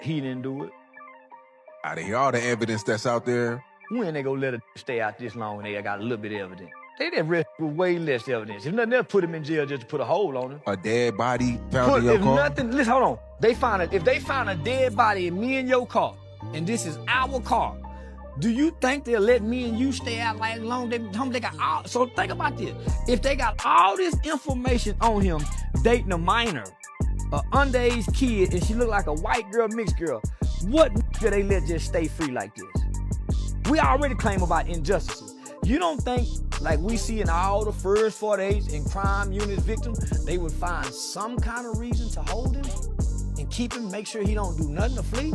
he didn't do it. Out of all the evidence that's out there, When they gonna let her stay out this long when they got a little bit of evidence? They didn't arrest with way less evidence. If nothing else, put him in jail just to put a hold on him. a dead body found in your If car. nothing, listen, hold on. If they found a dead body in me and your car, and this is our car, do you think they'll let me and you stay out like long? They got all, so think about this. If they got all this information on him, dating a minor, an underage kid, and she look like a white girl, mixed girl, what do they let just stay free like this? We already claim about injustices. You don't think, like we see in all the first 48 in crime units victims, they would find some kind of reason to hold him and keep him, make sure he don't do nothing to flee?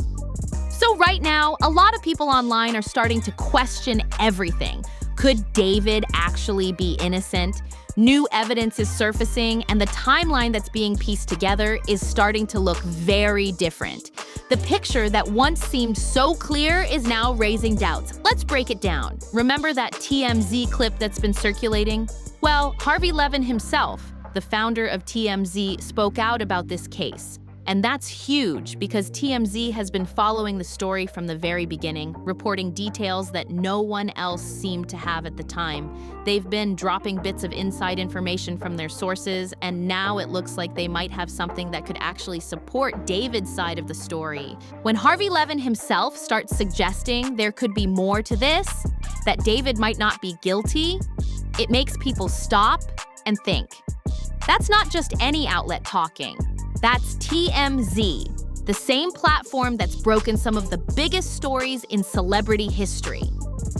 So right now, a lot of people online are starting to question everything. Could David actually be innocent? New evidence is surfacing, and the timeline that's being pieced together is starting to look very different. The picture that once seemed so clear is now raising doubts. Let's break it down. Remember that TMZ clip that's been circulating? Well, Harvey Levin himself, the founder of TMZ, spoke out about this case. And that's huge because TMZ has been following the story from the very beginning, reporting details that no one else seemed to have at the time. They've been dropping bits of inside information from their sources, and now it looks like they might have something that could actually support David's side of the story. When Harvey Levin himself starts suggesting there could be more to this, that David might not be guilty, it makes people stop and think. That's not just any outlet talking. That's TMZ, the same platform that's broken some of the biggest stories in celebrity history.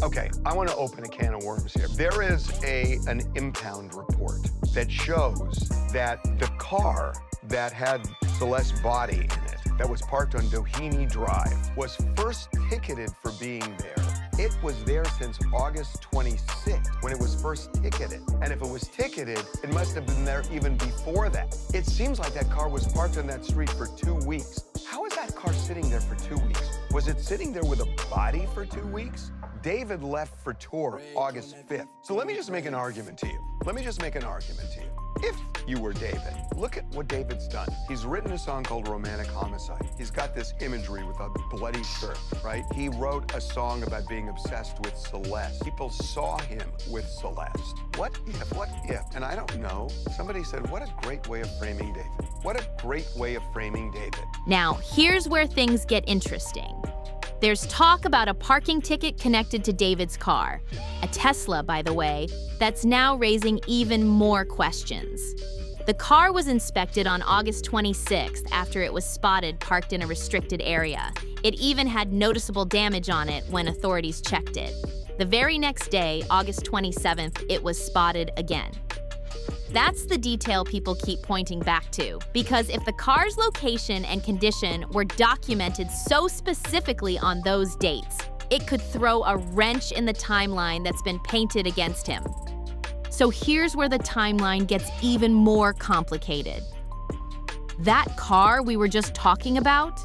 Okay, I want to open a can of worms here. There is an impound report that shows that the car that had Celeste's body in it, that was parked on Doheny Drive, was first ticketed for being there. It was there since August 26th, when it was first ticketed. And if it was ticketed, it must have been there even before that. It seems like that car was parked on that street for 2 weeks. How is that car sitting there for 2 weeks? Was it sitting there with a body for 2 weeks? David left for tour August 5th. So let me just make an argument to you. If you were David, look at what David's done. He's written a song called Romantic Homicide. He's got this imagery with a bloody shirt, right? He wrote a song about being obsessed with Celeste. People saw him with Celeste. What if? And I don't know. Somebody said, what a great way of framing David. Now, here's where things get interesting. There's talk about a parking ticket connected to David's car, a Tesla, by the way, that's now raising even more questions. The car was inspected on August 26th after it was spotted parked in a restricted area. It even had noticeable damage on it when authorities checked it. The very next day, August 27th, it was spotted again. That's the detail people keep pointing back to, because if the car's location and condition were documented so specifically on those dates, it could throw a wrench in the timeline that's been painted against him. So here's where the timeline gets even more complicated. That car we were just talking about,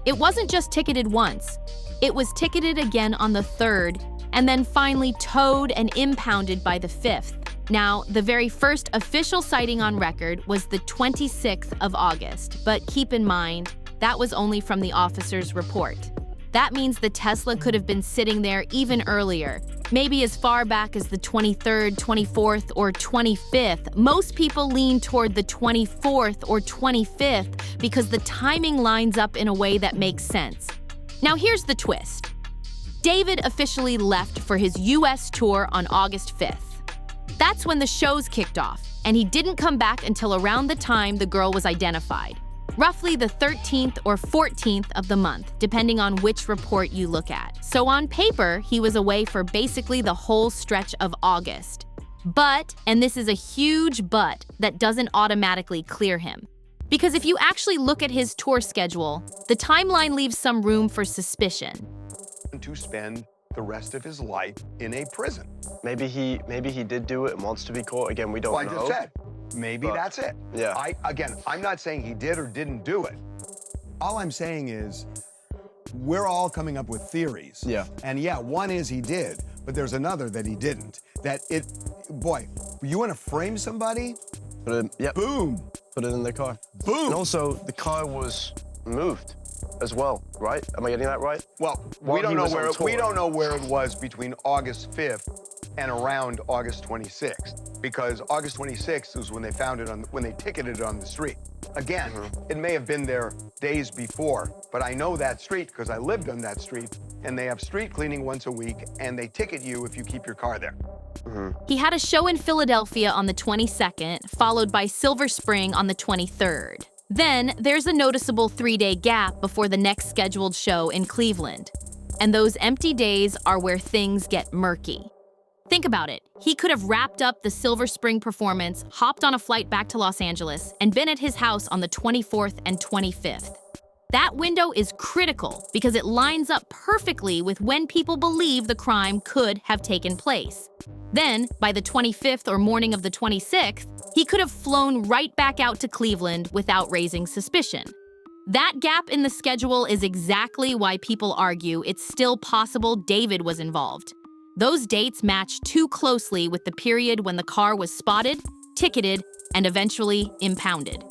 it wasn't just ticketed once. It was ticketed again on the 3rd, and then finally towed and impounded by the 5th. Now, the very first official sighting on record was the 26th of August, but keep in mind, that was only from the officer's report. That means the Tesla could have been sitting there even earlier, maybe as far back as the 23rd, 24th, or 25th. Most people lean toward the 24th or 25th because the timing lines up in a way that makes sense. Now here's the twist. David officially left for his US tour on August 5th. That's when the shows kicked off, and he didn't come back until around the time the girl was identified, roughly the 13th or 14th of the month, depending on which report you look at. So on paper, he was away for basically the whole stretch of August. But, and this is a huge but, that doesn't automatically clear him. Because if you actually look at his tour schedule, the timeline leaves some room for suspicion. To spend the rest of his life in a prison. Maybe he did do it and wants to be caught. Again, we don't know. I just said, maybe that's it. Yeah. I'm not saying he did or didn't do it. All I'm saying is, we're all coming up with theories. Yeah. And yeah, one is he did, but there's another that he didn't. Boy, you want to frame somebody? Yep. Boom. Put it in the car. Boom. And also, the car was moved. as well, right? Am I getting that right? Well, While we don't he know was on where tour. we don't know where it was between August 5th and around August 26th, because August 26th was when they found it when they ticketed it on the street. Again, it may have been there days before, but I know that street because I lived on that street, and they have street cleaning once a week, and they ticket you if you keep your car there. He had a show in Philadelphia on the 22nd, followed by Silver Spring on the 23rd. Then there's a noticeable 3-day gap before the next scheduled show in Cleveland. And those empty days are where things get murky. Think about it. He could have wrapped up the Silver Spring performance, hopped on a flight back to Los Angeles, and been at his house on the 24th and 25th. That window is critical because it lines up perfectly with when people believe the crime could have taken place. Then, by the 25th or morning of the 26th, he could have flown right back out to Cleveland without raising suspicion. That gap in the schedule is exactly why people argue it's still possible David was involved. Those dates match too closely with the period when the car was spotted, ticketed, and eventually impounded.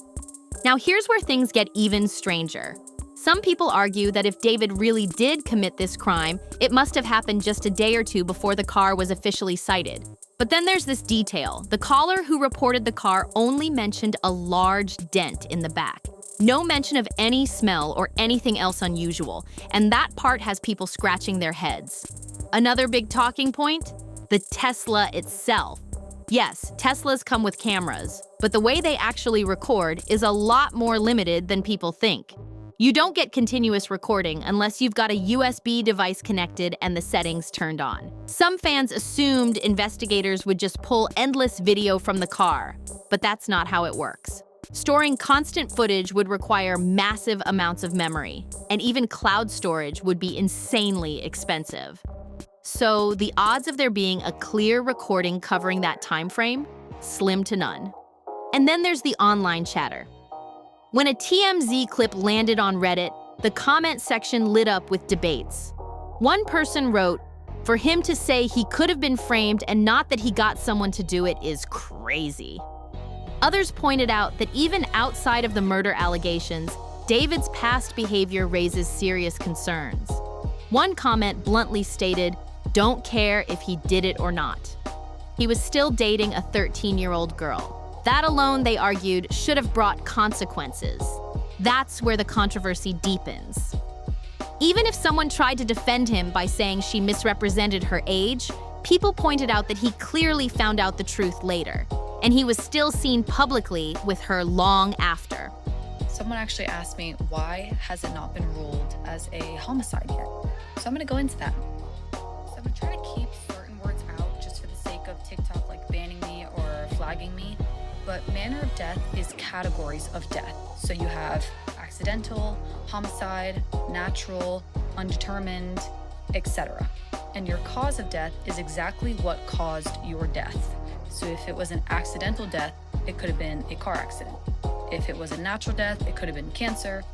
Now here's where things get even stranger. Some people argue that if David really did commit this crime, it must have happened just a day or two before the car was officially cited. But then there's this detail. The caller who reported the car only mentioned a large dent in the back. No mention of any smell or anything else unusual, and that part has people scratching their heads. Another big talking point? The Tesla itself. Yes, Teslas come with cameras, but the way they actually record is a lot more limited than people think. You don't get continuous recording unless you've got a USB device connected and the settings turned on. Some fans assumed investigators would just pull endless video from the car, but that's not how it works. Storing constant footage would require massive amounts of memory, and even cloud storage would be insanely expensive. So the odds of there being a clear recording covering that time frame? Slim to none. And then there's the online chatter. When a TMZ clip landed on Reddit, the comment section lit up with debates. One person wrote, "For him to say he could have been framed and not that he got someone to do it is crazy." Others pointed out that even outside of the murder allegations, David's past behavior raises serious concerns. One comment bluntly stated, "Don't care if he did it or not." He was still dating a 13-year-old girl. That alone, they argued, should have brought consequences. That's where the controversy deepens. Even if someone tried to defend him by saying she misrepresented her age, people pointed out that he clearly found out the truth later, and he was still seen publicly with her long after. Someone actually asked me, why has it not been ruled as a homicide yet? So I'm gonna go into that. So I'm gonna try to keep certain words out just for the sake of TikTok like banning me or flagging me. But manner of death is categories of death. So you have accidental, homicide, natural, undetermined, etc. And your cause of death is exactly what caused your death. So if it was an accidental death, it could have been a car accident. If it was a natural death, it could have been cancer.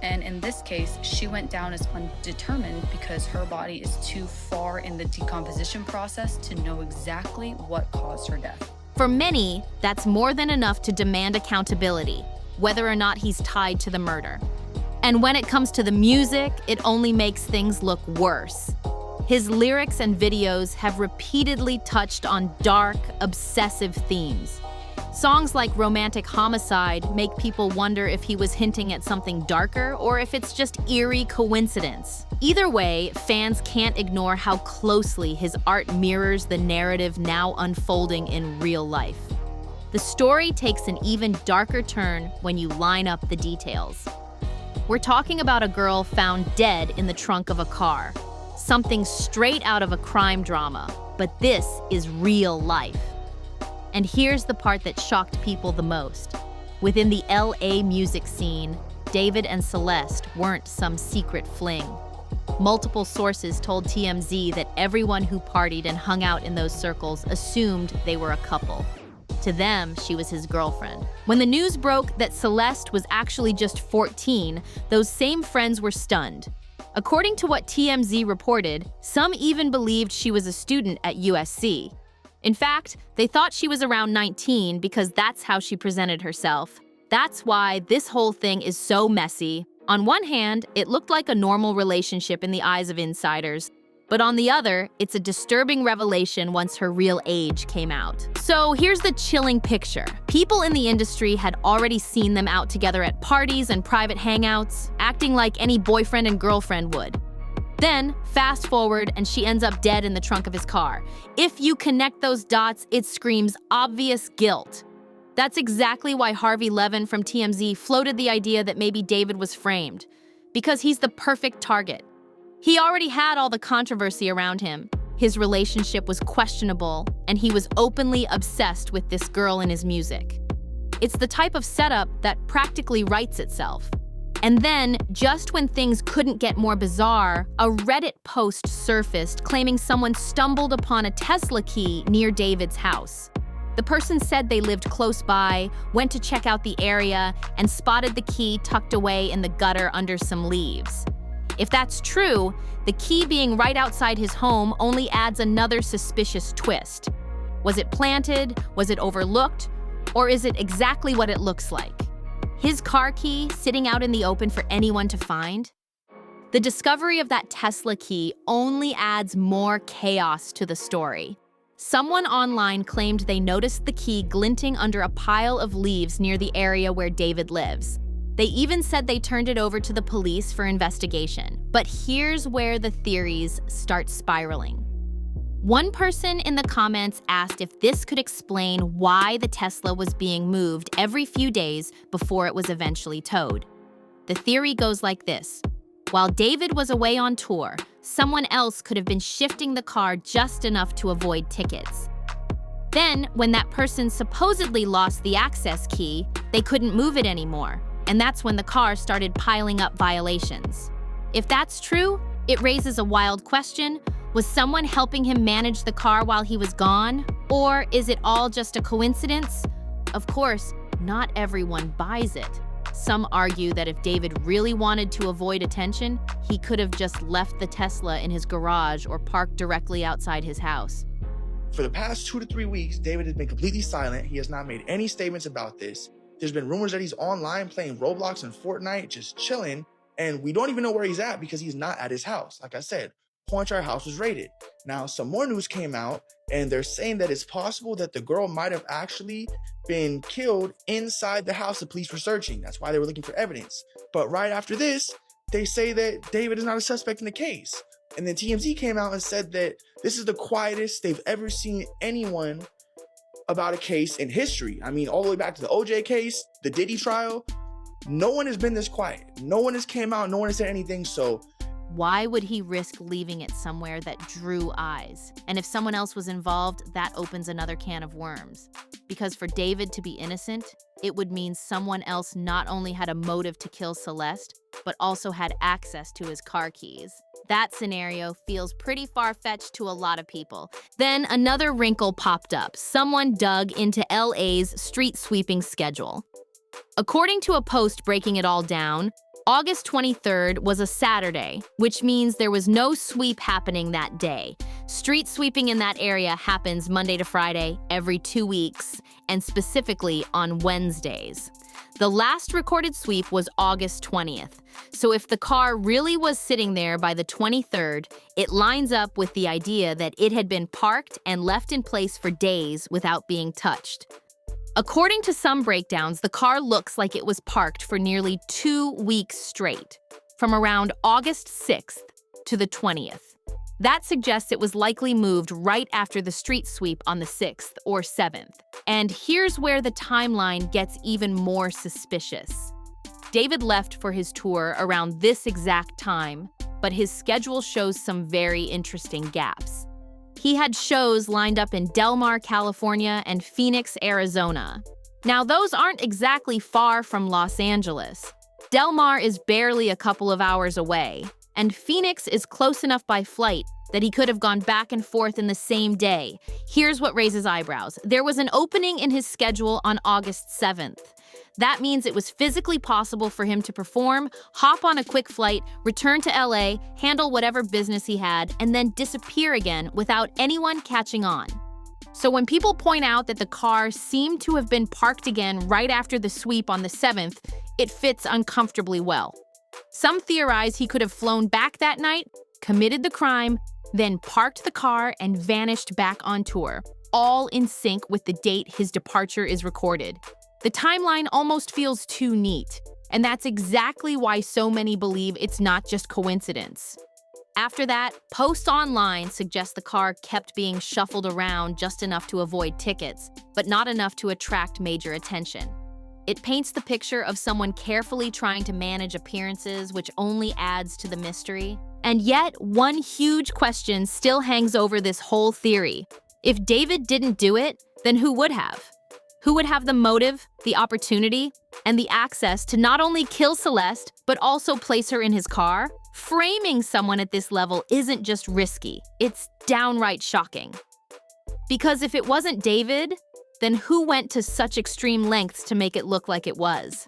And in this case, she went down as undetermined because her body is too far in the decomposition process to know exactly what caused her death. For many, that's more than enough to demand accountability, whether or not he's tied to the murder. And when it comes to the music, it only makes things look worse. His lyrics and videos have repeatedly touched on dark, obsessive themes. Songs like Romantic Homicide make people wonder if he was hinting at something darker or if it's just eerie coincidence. Either way, fans can't ignore how closely his art mirrors the narrative now unfolding in real life. The story takes an even darker turn when you line up the details. We're talking about a girl found dead in the trunk of a car, something straight out of a crime drama, but this is real life. And here's the part that shocked people the most. Within the LA music scene, David and Celeste weren't some secret fling. Multiple sources told TMZ that everyone who partied and hung out in those circles assumed they were a couple. To them, she was his girlfriend. When the news broke that Celeste was actually just 14, those same friends were stunned. According to what TMZ reported, some even believed she was a student at USC. In fact, they thought she was around 19 because that's how she presented herself. That's why this whole thing is so messy, On one hand, it looked like a normal relationship in the eyes of insiders, but on the other, it's a disturbing revelation once her real age came out. So here's the chilling picture. People in the industry had already seen them out together at parties and private hangouts, acting like any boyfriend and girlfriend would. Then, fast forward, and she ends up dead in the trunk of his car. If you connect those dots, it screams obvious guilt. That's exactly why Harvey Levin from TMZ floated the idea that maybe David was framed, because he's the perfect target. He already had all the controversy around him. His relationship was questionable, and he was openly obsessed with this girl in his music. It's the type of setup that practically writes itself. And then, just when things couldn't get more bizarre, a Reddit post surfaced claiming someone stumbled upon a Tesla key near David's house. The person said they lived close by, went to check out the area, and spotted the key tucked away in the gutter under some leaves. If that's true, the key being right outside his home only adds another suspicious twist. Was it planted? Was it overlooked? Or is it exactly what it looks like? His car key sitting out in the open for anyone to find? The discovery of that Tesla key only adds more chaos to the story. Someone online claimed they noticed the key glinting under a pile of leaves near the area where David lives. They even said they turned it over to the police for investigation. But here's where the theories start spiraling. One person in the comments asked if this could explain why the Tesla was being moved every few days before it was eventually towed. The theory goes like this. While David was away on tour, someone else could have been shifting the car just enough to avoid tickets. Then, when that person supposedly lost the access key, they couldn't move it anymore. And that's when the car started piling up violations. If that's true, it raises a wild question. Was someone helping him manage the car while he was gone? Or is it all just a coincidence? Of course, not everyone buys it. Some argue that if David really wanted to avoid attention, he could have just left the Tesla in his garage or parked directly outside his house. For the past 2 to 3 weeks, David has been completely silent. He has not made any statements about this. There's been rumors that he's online playing Roblox and Fortnite, just chilling, and we don't even know where he's at because he's not at his house. Like I said, Pointer house was raided. Now, some more news came out, and they're saying that it's possible that the girl might have actually been killed inside the house the police were searching. That's why they were looking for evidence. But right after this, they say that David is not a suspect in the case. And then TMZ came out and said that this is the quietest they've ever seen anyone about a case in history. I mean, all the way back to the OJ case, the Diddy trial, no one has been this quiet. No one has came out, no one has said anything, so why would he risk leaving it somewhere that drew eyes? And if someone else was involved, that opens another can of worms. Because for David to be innocent, it would mean someone else not only had a motive to kill Celeste, but also had access to his car keys. That scenario feels pretty far-fetched to a lot of people. Then another wrinkle popped up. Someone dug into LA's street sweeping schedule. According to a post breaking it all down, August 23rd was a Saturday, which means there was no sweep happening that day. Street sweeping in that area happens Monday to Friday, every 2 weeks, and specifically on Wednesdays. The last recorded sweep was August 20th. So if the car really was sitting there by the 23rd, it lines up with the idea that it had been parked and left in place for days without being touched. According to some breakdowns, the car looks like it was parked for nearly 2 weeks straight, from around August 6th to the 20th. That suggests it was likely moved right after the street sweep on the 6th or 7th. And here's where the timeline gets even more suspicious. David left for his tour around this exact time, but his schedule shows some very interesting gaps. He had shows lined up in Del Mar, California, and Phoenix, Arizona. Now, those aren't exactly far from Los Angeles. Del Mar is barely a couple of hours away, and Phoenix is close enough by flight that he could have gone back and forth in the same day. Here's what raises eyebrows. There was an opening in his schedule on August 7th. That means it was physically possible for him to perform, hop on a quick flight, return to LA, handle whatever business he had, and then disappear again without anyone catching on. So when people point out that the car seemed to have been parked again right after the sweep on the 7th, it fits uncomfortably well. Some theorize he could have flown back that night, committed the crime, then parked the car and vanished back on tour, all in sync with the date his departure is recorded. The timeline almost feels too neat, and that's exactly why so many believe it's not just coincidence. After that, posts online suggest the car kept being shuffled around just enough to avoid tickets, but not enough to attract major attention. It paints the picture of someone carefully trying to manage appearances, which only adds to the mystery. And yet, one huge question still hangs over this whole theory. If David didn't do it, then who would have? Who would have the motive, the opportunity, and the access to not only kill Celeste, but also place her in his car? Framing someone at this level isn't just risky, it's downright shocking. Because if it wasn't David, then who went to such extreme lengths to make it look like it was?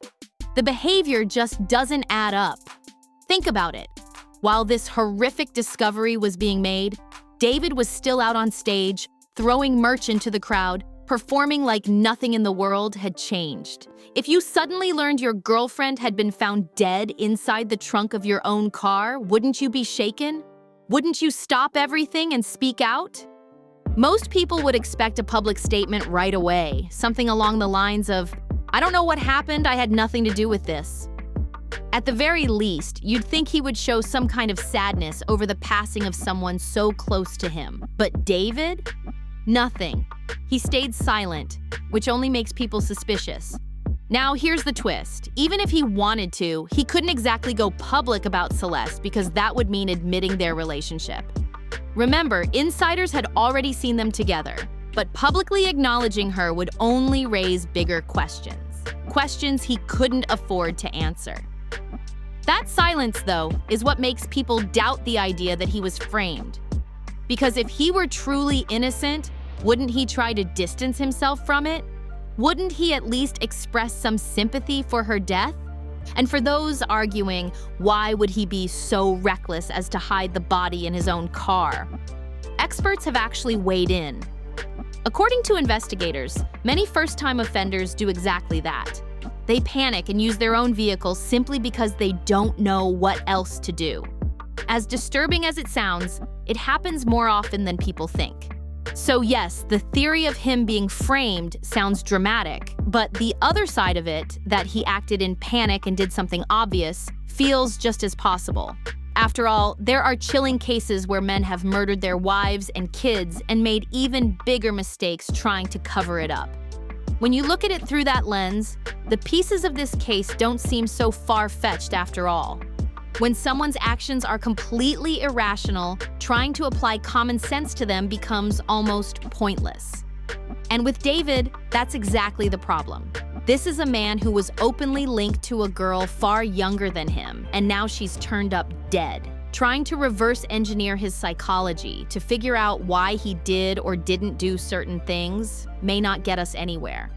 The behavior just doesn't add up. Think about it. While this horrific discovery was being made, David was still out on stage, throwing merch into the crowd, performing like nothing in the world had changed. If you suddenly learned your girlfriend had been found dead inside the trunk of your own car, wouldn't you be shaken? Wouldn't you stop everything and speak out? Most people would expect a public statement right away, something along the lines of, "I don't know what happened, I had nothing to do with this." At the very least, you'd think he would show some kind of sadness over the passing of someone so close to him. But David? Nothing. He stayed silent, which only makes people suspicious. Now here's the twist. Even if he wanted to, he couldn't exactly go public about Celeste because that would mean admitting their relationship. Remember, insiders had already seen them together, but publicly acknowledging her would only raise bigger questions. Questions he couldn't afford to answer. That silence, though, is what makes people doubt the idea that he was framed. Because if he were truly innocent, wouldn't he try to distance himself from it? Wouldn't he at least express some sympathy for her death? And for those arguing, why would he be so reckless as to hide the body in his own car? Experts have actually weighed in. According to investigators, many first-time offenders do exactly that. They panic and use their own vehicles simply because they don't know what else to do. As disturbing as it sounds, it happens more often than people think. So yes, the theory of him being framed sounds dramatic, but the other side of it, that he acted in panic and did something obvious, feels just as possible. After all, there are chilling cases where men have murdered their wives and kids and made even bigger mistakes trying to cover it up. When you look at it through that lens, the pieces of this case don't seem so far-fetched after all. When someone's actions are completely irrational, trying to apply common sense to them becomes almost pointless. And with David, that's exactly the problem. This is a man who was openly linked to a girl far younger than him, and now she's turned up dead. Trying to reverse engineer his psychology to figure out why he did or didn't do certain things may not get us anywhere.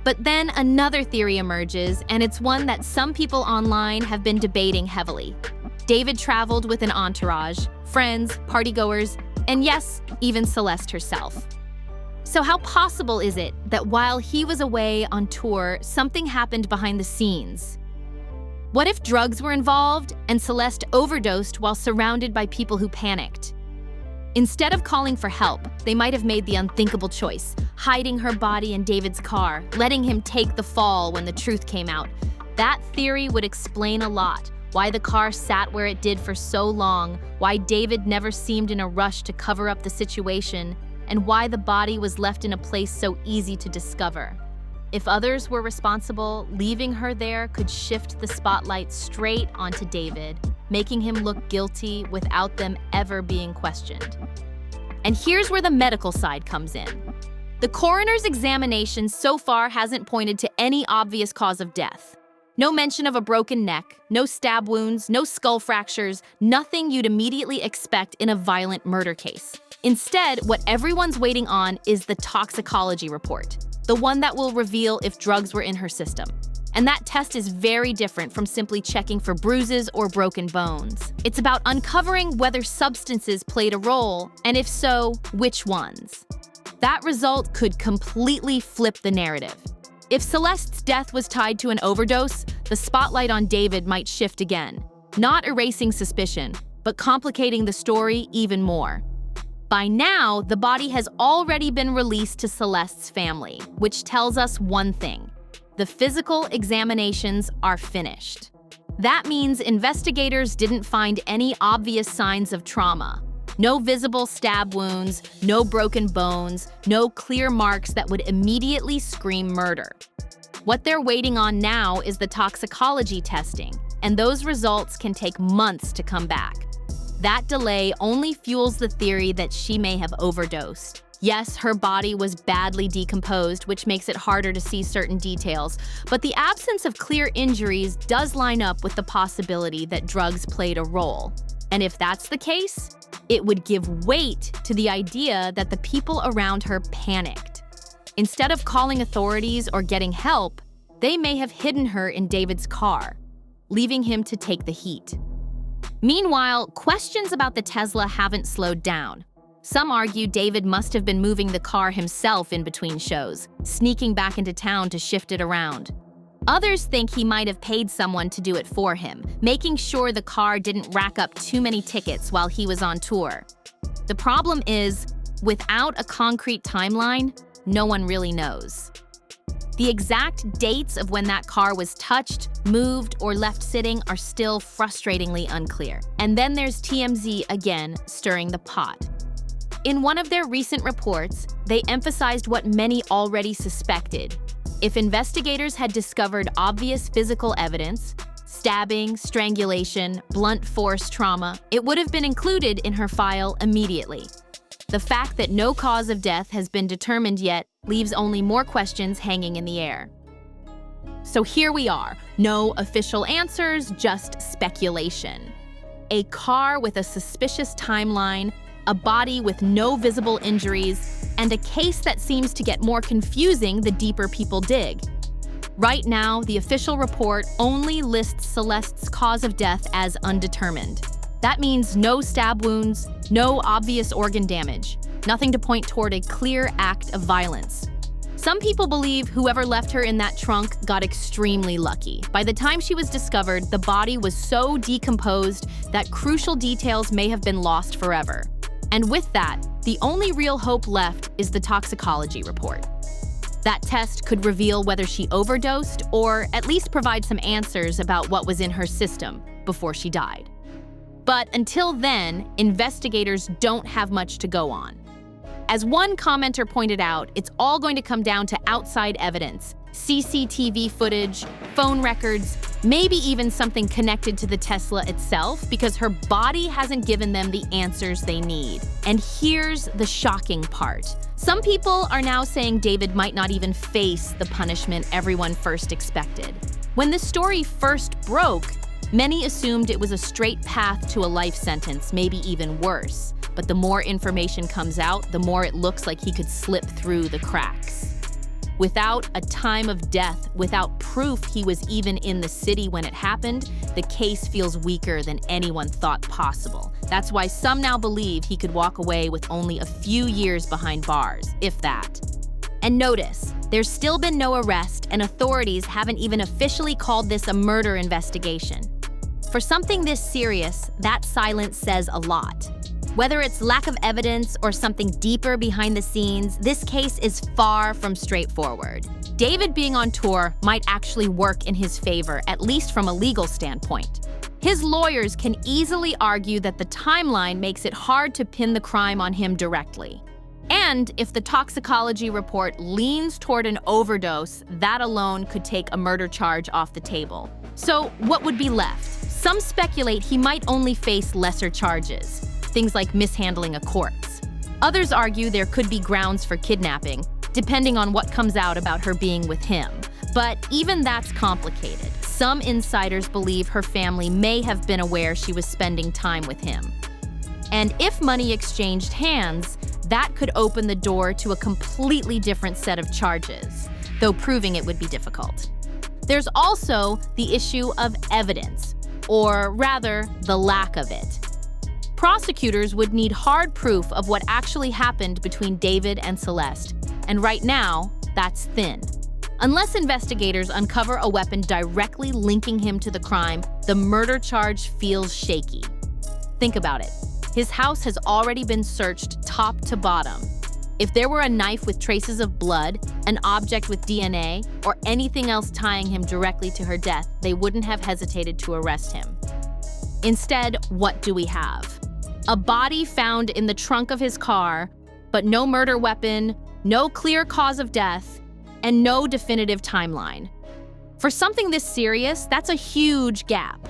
But then another theory emerges, and it's one that some people online have been debating heavily. David traveled with an entourage, friends, partygoers, and yes, even Celeste herself. So how possible is it that while he was away on tour, something happened behind the scenes? What if drugs were involved and Celeste overdosed while surrounded by people who panicked? Instead of calling for help, they might have made the unthinkable choice, hiding her body in David's car, letting him take the fall when the truth came out. That theory would explain a lot. Why the car sat where it did for so long, why David never seemed in a rush to cover up the situation, and why the body was left in a place so easy to discover. If others were responsible, leaving her there could shift the spotlight straight onto David, making him look guilty without them ever being questioned. And here's where the medical side comes in. The coroner's examination so far hasn't pointed to any obvious cause of death. No mention of a broken neck, no stab wounds, no skull fractures, nothing you'd immediately expect in a violent murder case. Instead, what everyone's waiting on is the toxicology report, the one that will reveal if drugs were in her system. And that test is very different from simply checking for bruises or broken bones. It's about uncovering whether substances played a role, and if so, which ones. That result could completely flip the narrative. If Celeste's death was tied to an overdose, the spotlight on David might shift again. not erasing suspicion, but complicating the story even more. By now, the body has already been released to Celeste's family, which tells us one thing: the physical examinations are finished. That means investigators didn't find any obvious signs of trauma. No visible stab wounds, no broken bones, no clear marks that would immediately scream murder. What they're waiting on now is the toxicology testing, and those results can take months to come back. That delay only fuels the theory that she may have overdosed. Yes, her body was badly decomposed, which makes it harder to see certain details, but the absence of clear injuries does line up with the possibility that drugs played a role. And if that's the case, it would give weight to the idea that the people around her panicked. Instead of calling authorities or getting help, they may have hidden her in David's car, leaving him to take the heat. Meanwhile, questions about the Tesla haven't slowed down. Some argue David must have been moving the car himself in between shows, sneaking back into town to shift it around. Others think he might have paid someone to do it for him, making sure the car didn't rack up too many tickets while he was on tour. The problem is, without a concrete timeline, no one really knows. The exact dates of when that car was touched, moved, or left sitting are still frustratingly unclear. And then there's TMZ again, stirring the pot. In one of their recent reports, they emphasized what many already suspected. If investigators had discovered obvious physical evidence, stabbing, strangulation, blunt force trauma, it would have been included in her file immediately. The fact that no cause of death has been determined yet leaves only more questions hanging in the air. So here we are, no official answers, just speculation. A car with a suspicious timeline, a body with no visible injuries, and a case that seems to get more confusing the deeper people dig. Right now, the official report only lists Celeste's cause of death as undetermined. That means no stab wounds, no obvious organ damage, nothing to point toward a clear act of violence. Some people believe whoever left her in that trunk got extremely lucky. By the time she was discovered, the body was so decomposed that crucial details may have been lost forever. And with that, the only real hope left is the toxicology report. That test could reveal whether she overdosed or at least provide some answers about what was in her system before she died. But until then, investigators don't have much to go on. As one commenter pointed out, it's all going to come down to outside evidence, CCTV footage, phone records, maybe even something connected to the Tesla itself, because her body hasn't given them the answers they need. And here's the shocking part. Some people are now saying David might not even face the punishment everyone first expected. When the story first broke, many assumed it was a straight path to a life sentence, maybe even worse. But the more information comes out, the more it looks like he could slip through the cracks. Without a time of death, without proof he was even in the city when it happened, the case feels weaker than anyone thought possible. That's why some now believe he could walk away with only a few years behind bars, if that. And notice, there's still been no arrest, and authorities haven't even officially called this a murder investigation. For something this serious, that silence says a lot. Whether it's lack of evidence or something deeper behind the scenes, this case is far from straightforward. David being on tour might actually work in his favor, at least from a legal standpoint. His lawyers can easily argue that the timeline makes it hard to pin the crime on him directly. And if the toxicology report leans toward an overdose, that alone could take a murder charge off the table. So what would be left? Some speculate he might only face lesser charges, things like mishandling a corpse. Others argue there could be grounds for kidnapping, depending on what comes out about her being with him. But even that's complicated. Some insiders believe her family may have been aware she was spending time with him. And if money exchanged hands, that could open the door to a completely different set of charges, though proving it would be difficult. There's also the issue of evidence, or rather, the lack of it. Prosecutors would need hard proof of what actually happened between David and Celeste, and right now, that's thin. Unless investigators uncover a weapon directly linking him to the crime, the murder charge feels shaky. Think about it. His house has already been searched top to bottom. If there were a knife with traces of blood, an object with DNA, or anything else tying him directly to her death, they wouldn't have hesitated to arrest him. Instead, what do we have? A body found in the trunk of his car, but no murder weapon, no clear cause of death, and no definitive timeline. For something this serious, that's a huge gap.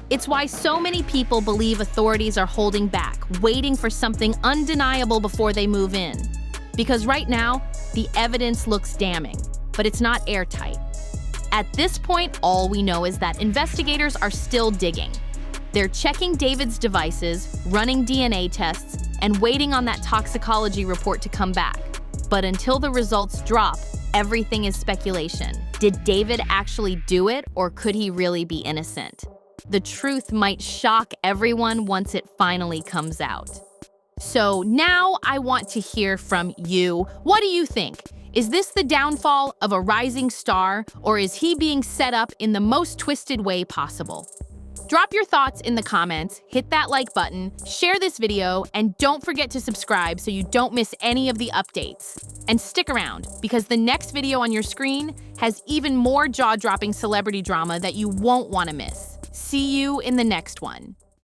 It's why so many people believe authorities are holding back, waiting for something undeniable before they move in. Because right now, the evidence looks damning, but it's not airtight. At this point, all we know is that investigators are still digging. They're checking David's devices, running DNA tests, and waiting on that toxicology report to come back. But until the results drop, everything is speculation. Did David actually do it, or could he really be innocent? The truth might shock everyone once it finally comes out. So now I want to hear from you. What do you think? Is this the downfall of a rising star, or is he being set up in the most twisted way possible? Drop your thoughts in the comments, hit that like button, share this video, and don't forget to subscribe so you don't miss any of the updates. And stick around, because the next video on your screen has even more jaw-dropping celebrity drama that you won't want to miss. See you in the next one.